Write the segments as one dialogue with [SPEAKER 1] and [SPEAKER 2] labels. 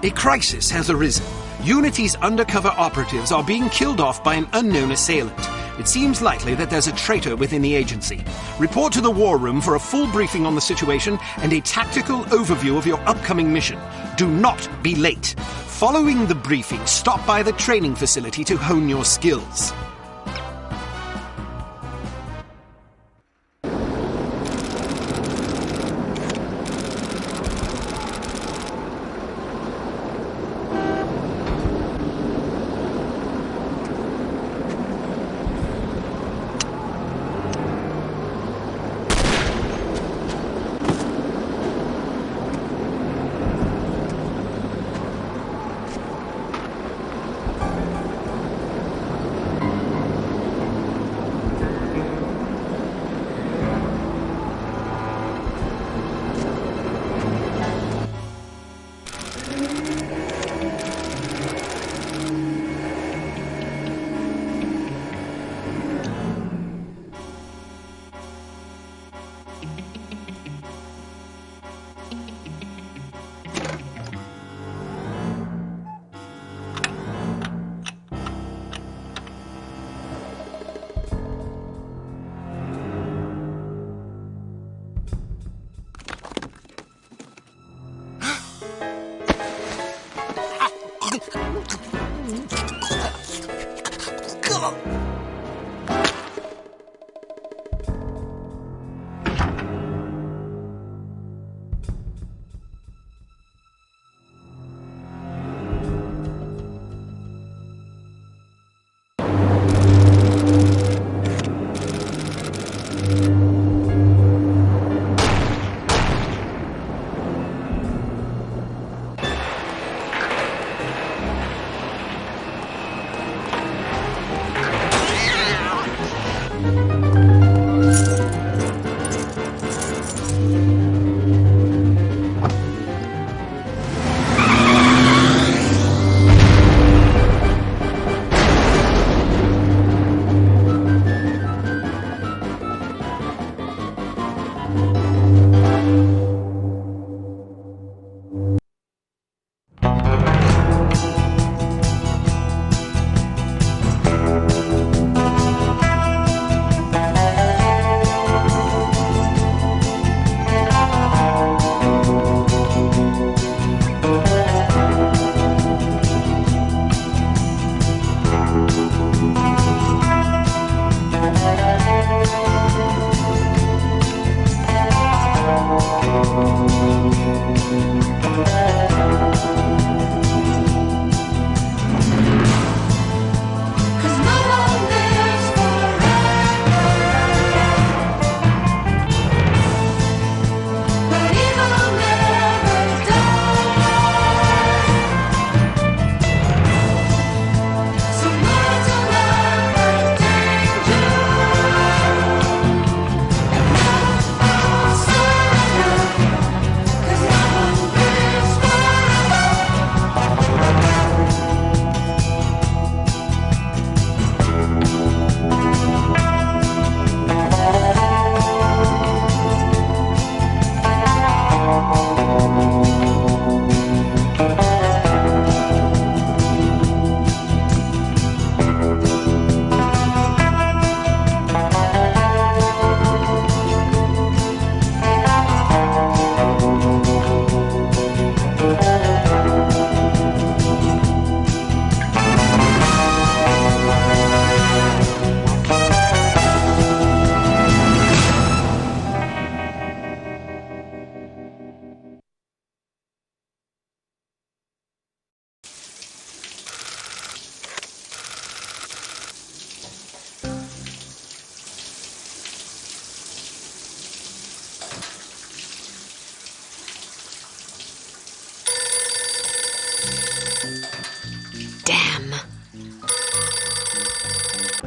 [SPEAKER 1] A crisis has arisen. Unity's undercover operatives are being killed off by an unknown assailant. It seems likely that there's a traitor within the agency. Report to the war room for a full briefing on the situation and a tactical overview of your upcoming mission. Do not be late. Following the briefing, stop by the training facility to hone your skills.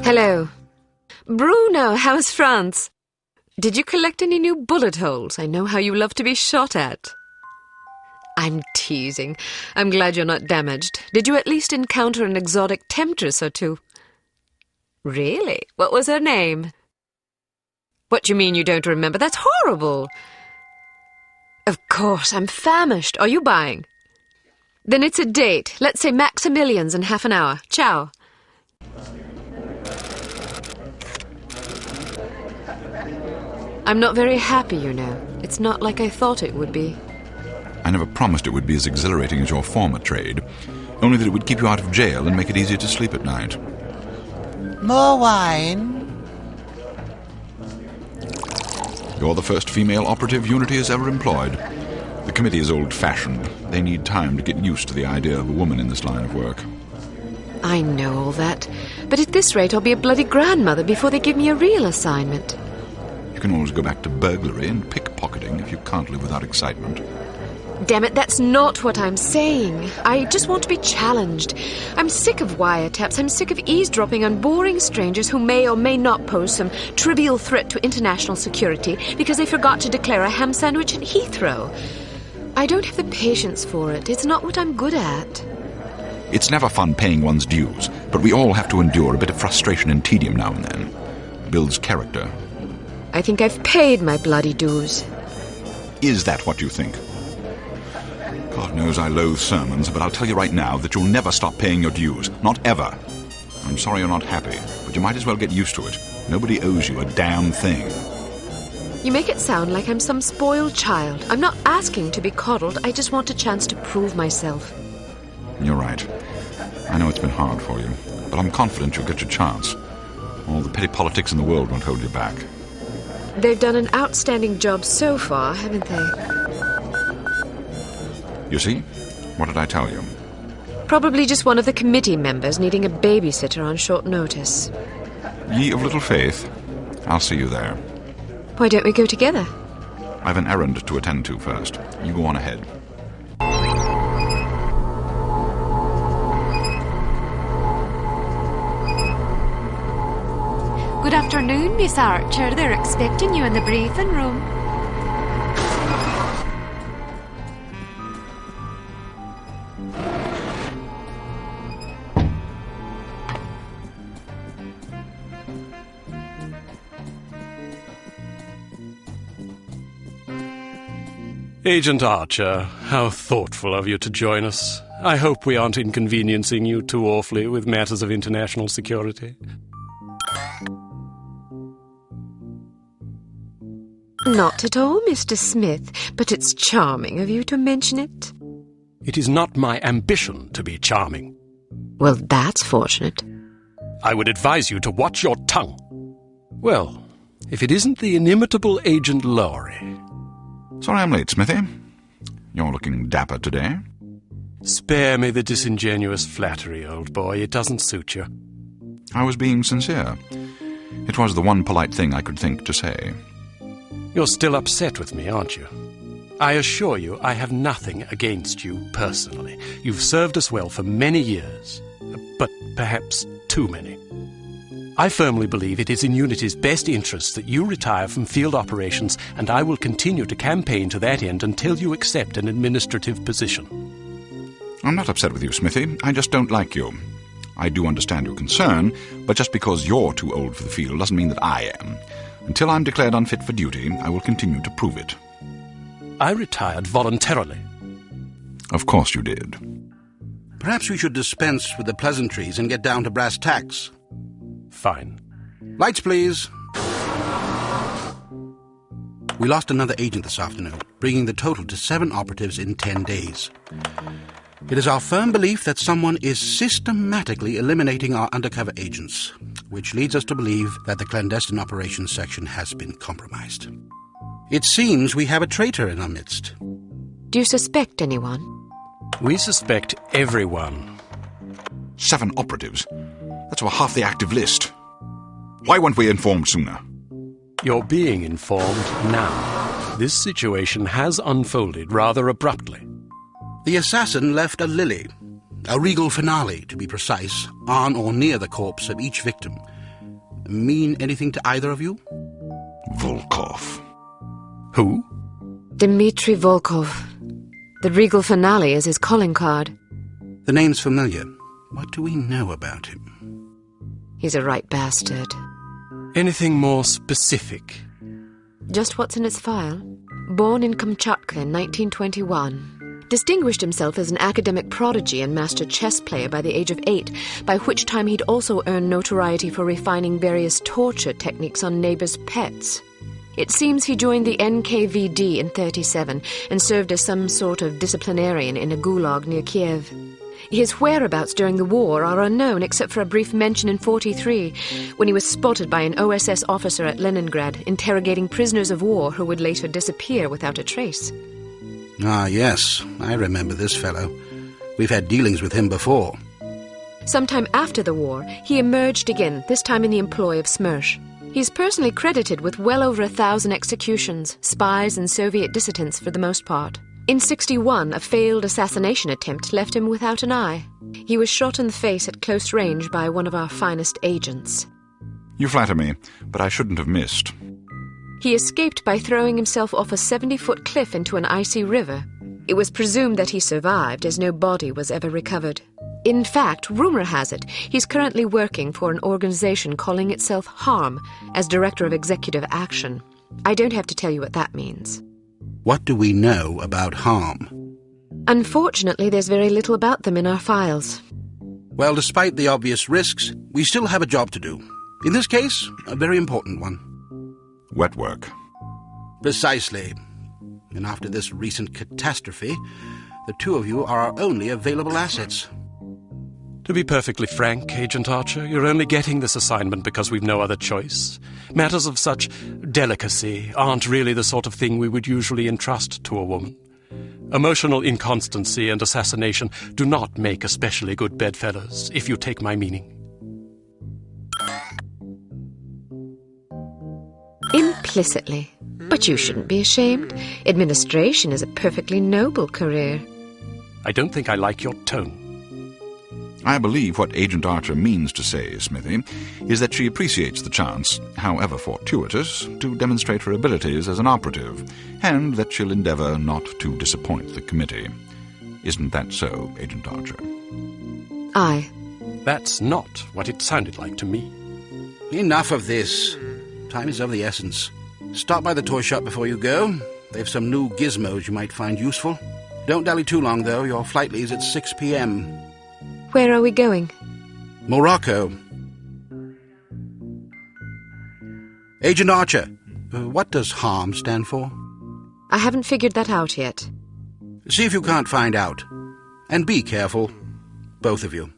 [SPEAKER 2] Hello. Bruno, how's France? Did you collect any new bullet holes? I know how you love to be shot at. I'm teasing. I'm glad you're not damaged. Did you at least encounter an exotic temptress or two? Really? What was her name? What do you mean you don't remember? That's horrible. Of course, I'm famished. Are you buying? Then it's a date. Let's say Maximilian's in half an hour. Ciao. I'm not very happy, you know. It's not like I thought it would be.
[SPEAKER 3] I never promised it would be as exhilarating as your former trade, only that it would keep you out of jail and make it easier to sleep at night.
[SPEAKER 4] More wine?
[SPEAKER 3] You're the first female operative Unity has ever employed. The committee is old-fashioned. They need time to get used to the idea of a woman in this line of work.
[SPEAKER 2] I know all that. But at this rate, I'll be a bloody grandmother before they give me a real assignment.
[SPEAKER 3] You can always go back to burglary and pickpocketing if you can't live without excitement.
[SPEAKER 2] Damn it, that's not what I'm saying. I just want to be challenged. I'm sick of wiretaps. I'm sick of eavesdropping on boring strangers who may or may not pose some trivial threat to international security because they forgot to declare a ham sandwich at Heathrow. I don't have the patience for it. It's not what I'm good at.
[SPEAKER 3] It's never fun paying one's dues, but we all have to endure a bit of frustration and tedium now and then. Builds character.
[SPEAKER 2] I think I've paid my bloody dues.
[SPEAKER 3] Is that what you think? God knows I loathe sermons, but I'll tell you right now that you'll never stop paying your dues. Not ever. I'm sorry you're not happy, but you might as well get used to it. Nobody owes you a damn thing.
[SPEAKER 2] You make it sound like I'm some spoiled child. I'm not asking to be coddled. I just want a chance to prove myself.
[SPEAKER 3] You're right. I know it's been hard for you, but I'm confident you'll get your chance. All the petty politics in the world won't hold you back.
[SPEAKER 2] They've done an outstanding job so far, haven't they?
[SPEAKER 3] You see? What did I tell you?
[SPEAKER 2] Probably just one of the committee members needing a babysitter on short notice.
[SPEAKER 3] Ye of little faith. I'll see you there.
[SPEAKER 2] Why don't we go together?
[SPEAKER 3] I've an errand to attend to first. You go on ahead.
[SPEAKER 5] Good afternoon, Miss Archer. They're expecting you in the briefing room.
[SPEAKER 6] Agent Archer, how thoughtful of you to join us. I hope we aren't inconveniencing you too awfully with matters of international security.
[SPEAKER 2] Not at all, Mr. Smith, but it's charming of you to mention it.
[SPEAKER 6] It is not my ambition to be charming.
[SPEAKER 2] Well, that's fortunate.
[SPEAKER 6] I would advise you to watch your tongue. Well, if it isn't the inimitable Agent Lowry.
[SPEAKER 3] Sorry I'm late, Smithy. You're looking dapper today.
[SPEAKER 6] Spare me the disingenuous flattery, old boy. It doesn't suit you.
[SPEAKER 3] I was being sincere. It was the one polite thing I could think to say.
[SPEAKER 6] You're still upset with me, aren't you? I assure you I have nothing against you personally. You've served us well for many years, but perhaps too many. I firmly believe it is in Unity's best interests that you retire from field operations, and I will continue to campaign to that end until you accept an administrative position.
[SPEAKER 3] I'm not upset with you, Smithy. I just don't like you. I do understand your concern, but just because you're too old for the field doesn't mean that I am. Until I'm declared unfit for duty, I will continue to prove it.
[SPEAKER 6] I retired voluntarily.
[SPEAKER 3] Of course you did.
[SPEAKER 7] Perhaps we should dispense with the pleasantries and get down to brass tacks.
[SPEAKER 6] Fine.
[SPEAKER 7] Lights, please. We lost another agent this afternoon, bringing the total to 7 operatives in 10 days. It is our firm belief that someone is systematically eliminating our undercover agents, which leads us to believe that the clandestine operations section has been compromised. It seems we have a traitor in our midst.
[SPEAKER 2] Do you suspect anyone?
[SPEAKER 6] We suspect everyone.
[SPEAKER 3] 7 operatives. That's over half the active list. Why weren't we informed sooner?
[SPEAKER 6] You're being informed now. This situation has unfolded rather abruptly.
[SPEAKER 7] The assassin left a lily, a regal finale to be precise, on or near the corpse of each victim. Mean anything to either of you?
[SPEAKER 3] Volkov.
[SPEAKER 6] Who?
[SPEAKER 2] Dmitri Volkov. The regal finale is his calling card.
[SPEAKER 7] The name's familiar. What do we know about him?
[SPEAKER 2] He's a right bastard.
[SPEAKER 6] Anything more specific?
[SPEAKER 2] Just what's in his file. Born in Kamchatka in 1921. distinguished himself as an academic prodigy and master chess player by the age of 8, by which time he'd also earned notoriety for refining various torture techniques on neighbors' pets. It seems he joined the NKVD in 37 and served as some sort of disciplinarian in a gulag near Kiev. His whereabouts during the war are unknown except for a brief mention in 43, when he was spotted by an OSS officer at Leningrad interrogating prisoners of war who would later disappear without a trace.
[SPEAKER 7] Ah, yes, I remember this fellow. We've had dealings with him before.
[SPEAKER 2] Sometime after the war, he emerged again, this time in the employ of Smersh. He's personally credited with well over 1,000 executions, spies and Soviet dissidents for the most part. In 61, a failed assassination attempt left him without an eye. He was shot in the face at close range by one of our finest agents.
[SPEAKER 3] You flatter me, but I shouldn't have missed.
[SPEAKER 2] He escaped by throwing himself off a 70-foot cliff into an icy river. It was presumed that he survived, as no body was ever recovered. In fact, rumor has it, he's currently working for an organization calling itself HARM as Director of Executive Action. I don't have to tell you what that means.
[SPEAKER 7] What do we know about HARM?
[SPEAKER 2] Unfortunately, there's very little about them in our files.
[SPEAKER 7] Well, despite the obvious risks, we still have a job to do. In this case, a very important one.
[SPEAKER 3] Wet work.
[SPEAKER 7] Precisely. And after this recent catastrophe, the two of you are our only available assets.
[SPEAKER 6] To be perfectly frank, Agent Archer, you're only getting this assignment because we've no other choice. Matters of such delicacy aren't really the sort of thing we would usually entrust to a woman. Emotional inconstancy and assassination do not make especially good bedfellows, if you take my meaning.
[SPEAKER 2] Implicitly. But you shouldn't be ashamed. Administration is a perfectly noble career.
[SPEAKER 6] I don't think I like your tone.
[SPEAKER 3] I believe what Agent Archer means to say, Smithy, is that she appreciates the chance, however fortuitous, to demonstrate her abilities as an operative, and that she'll endeavour not to disappoint the committee. Isn't that so, Agent Archer?
[SPEAKER 2] Aye.
[SPEAKER 6] That's not what it sounded like to me.
[SPEAKER 7] Enough of this. Time is of the essence. Stop by the toy shop before you go. They've some new gizmos you might find useful. Don't dally too long, though. Your flight leaves at 6 p.m.
[SPEAKER 2] Where are we going?
[SPEAKER 7] Morocco. Agent Archer, what does HARM stand for?
[SPEAKER 2] I haven't figured that out yet.
[SPEAKER 7] See if you can't find out. And be careful, both of you.